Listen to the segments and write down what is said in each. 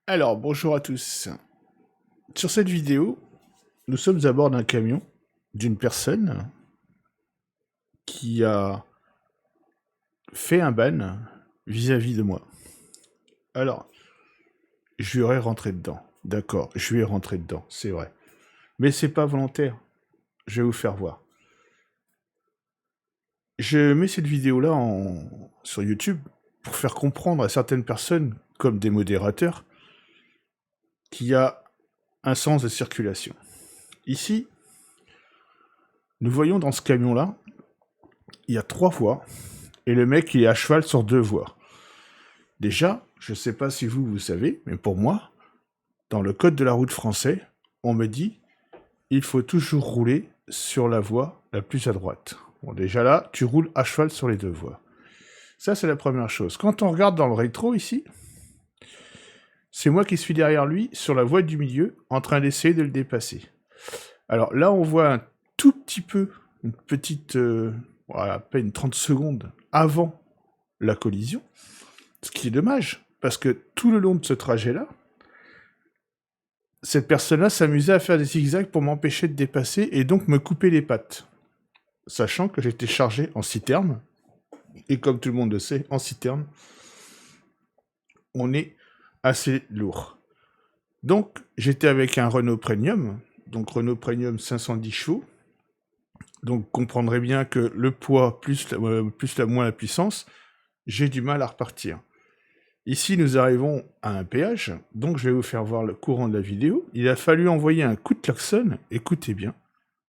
Alors, bonjour à tous. Sur cette vidéo, nous sommes à bord d'un camion d'une personne qui a fait un ban vis-à-vis de moi. Alors, je lui aurais rentré dedans. D'accord, je lui ai rentré dedans, c'est vrai. Mais c'est pas volontaire. Je vais vous faire voir. Je mets cette vidéo-là sur YouTube pour faire comprendre à certaines personnes, comme des modérateurs, qu'il y a un sens de circulation. Ici, nous voyons dans ce camion-là, il y a 3 voies, et le mec il est à cheval sur 2 voies. Déjà, je sais pas si vous savez, mais pour moi, dans le code de la route français, on me dit il faut toujours rouler sur la voie la plus à droite. Bon, déjà là, tu roules à cheval sur les 2 voies. Ça, c'est la première chose. Quand on regarde dans le rétro ici, c'est moi qui suis derrière lui sur la voie du milieu, en train d'essayer de le dépasser. Alors là, on voit un tout petit peu, une petite, voilà, à peine 30 secondes avant la collision, ce qui est dommage, parce que tout le long de ce trajet-là, cette personne-là s'amusait à faire des zigzags pour m'empêcher de dépasser et donc me couper les pattes. Sachant que j'étais chargé en citerne, et comme tout le monde le sait, en citerne, on est assez lourd. Donc, j'étais avec un Renault Premium, donc Renault Premium 510 chevaux, donc comprendrez bien que le poids plus moins la puissance, j'ai du mal à repartir. Ici, nous arrivons à un péage, donc je vais vous faire voir le courant de la vidéo. Il a fallu envoyer un coup de klaxon, écoutez bien.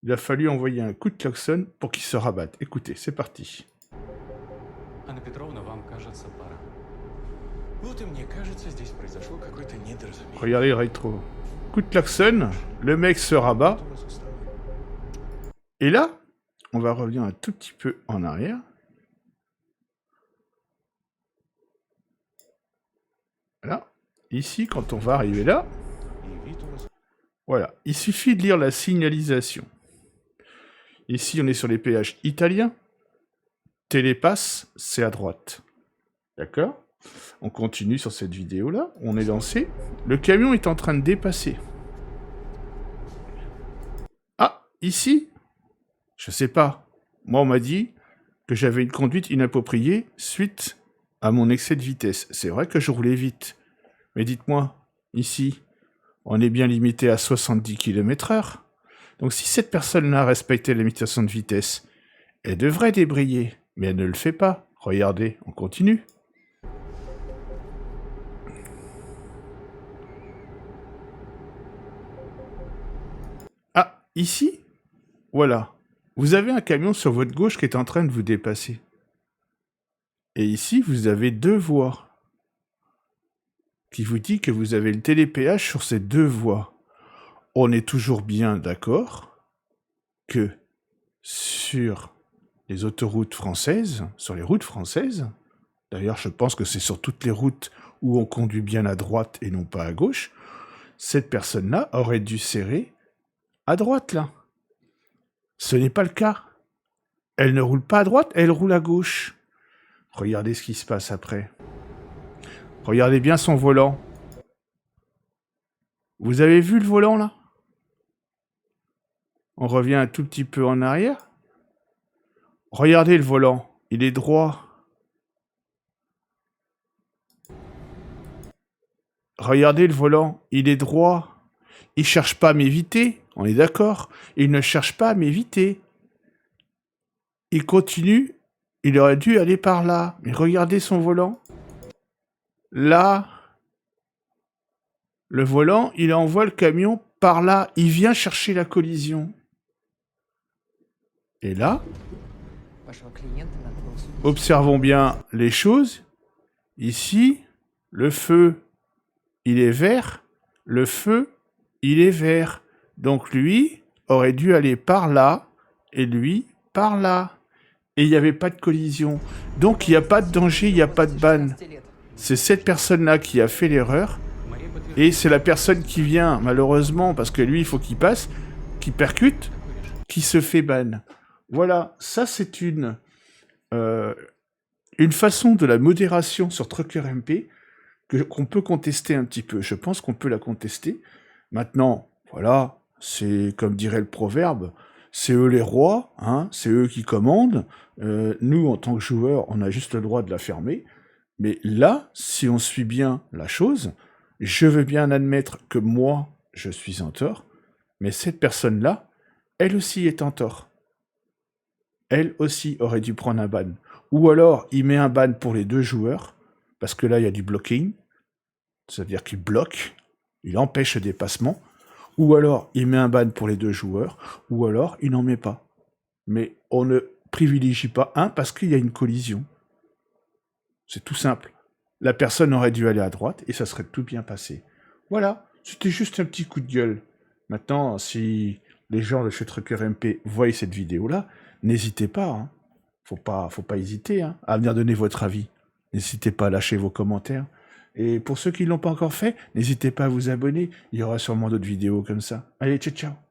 Il a fallu envoyer un coup de klaxon pour qu'il se rabatte. Écoutez, c'est parti. Анна Петровна, вам кажется, пора. Вот и мне кажется, здесь произошло какое-то недоразумение. Regardez le rétro. Coup de klaxon, le mec se rabat. Et là, on va revenir un tout petit peu en arrière. Voilà. Ici, quand on va arriver là, voilà, il suffit de lire la signalisation. Ici, on est sur les péages italiens. Télépasse, c'est à droite. D'accord? On continue sur cette vidéo-là. On est lancé. Le camion est en train de dépasser. Ah, ici? Je sais pas. Moi, on m'a dit que j'avais une conduite inappropriée suite à mon excès de vitesse. C'est vrai que je roulais vite. Mais dites-moi, ici, on est bien limité à 70 km/h. Donc si cette personne-là respectait la limitation de vitesse, elle devrait débrayer. Mais elle ne le fait pas. Regardez, on continue. Ah, ici? Voilà. Vous avez un camion sur votre gauche qui est en train de vous dépasser. Et ici, vous avez 2 voies. Qui vous dit que vous avez le télépéage sur ces 2 voies. On est toujours bien d'accord que sur les autoroutes françaises, sur les routes françaises, d'ailleurs je pense que c'est sur toutes les routes où on conduit bien à droite et non pas à gauche, cette personne-là aurait dû serrer à droite là. Ce n'est pas le cas. Elle ne roule pas à droite, elle roule à gauche. Regardez ce qui se passe après. Regardez bien son volant. Vous avez vu le volant là? On revient un tout petit peu en arrière. Regardez le volant, il est droit. Regardez le volant, il est droit. Il cherche pas à m'éviter, on est d'accord. Il ne cherche pas à m'éviter. Il continue, il aurait dû aller par là. Mais regardez son volant. Là, le volant, il envoie le camion par là. Il vient chercher la collision. Et là, observons bien les choses. Ici, le feu, il est vert. Le feu, il est vert. Donc lui aurait dû aller par là et lui par là. Et il n'y avait pas de collision. Donc il n'y a pas de danger, il n'y a pas de ban. C'est cette personne-là qui a fait l'erreur. Et c'est la personne qui vient, malheureusement, parce que lui, il faut qu'il passe, qui percute, qui se fait ban. Voilà, ça c'est une façon de la modération sur Trucker MP qu'on peut contester un petit peu. Je pense qu'on peut la contester. Maintenant, voilà, c'est comme dirait le proverbe, c'est eux les rois, hein, c'est eux qui commandent. Nous, en tant que joueurs, on a juste le droit de la fermer. Mais là, si on suit bien la chose, je veux bien admettre que moi, je suis en tort, mais cette personne-là, elle aussi est en tort. Elle aussi aurait dû prendre un ban. Ou alors, il met un ban pour les 2 joueurs, parce que là, il y a du blocking, c'est-à-dire qu'il bloque, il empêche le dépassement, ou alors, il met un ban pour les 2 joueurs, ou alors, il n'en met pas. Mais on ne privilégie pas un parce qu'il y a une collision. C'est tout simple. La personne aurait dû aller à droite et ça serait tout bien passé. Voilà, c'était juste un petit coup de gueule. Maintenant, si les gens de chez Trucker MP voient cette vidéo-là, n'hésitez pas, hein. Faut pas hésiter, hein, à venir donner votre avis. N'hésitez pas à lâcher vos commentaires. Et pour ceux qui ne l'ont pas encore fait, n'hésitez pas à vous abonner. Il y aura sûrement d'autres vidéos comme ça. Allez, ciao, ciao.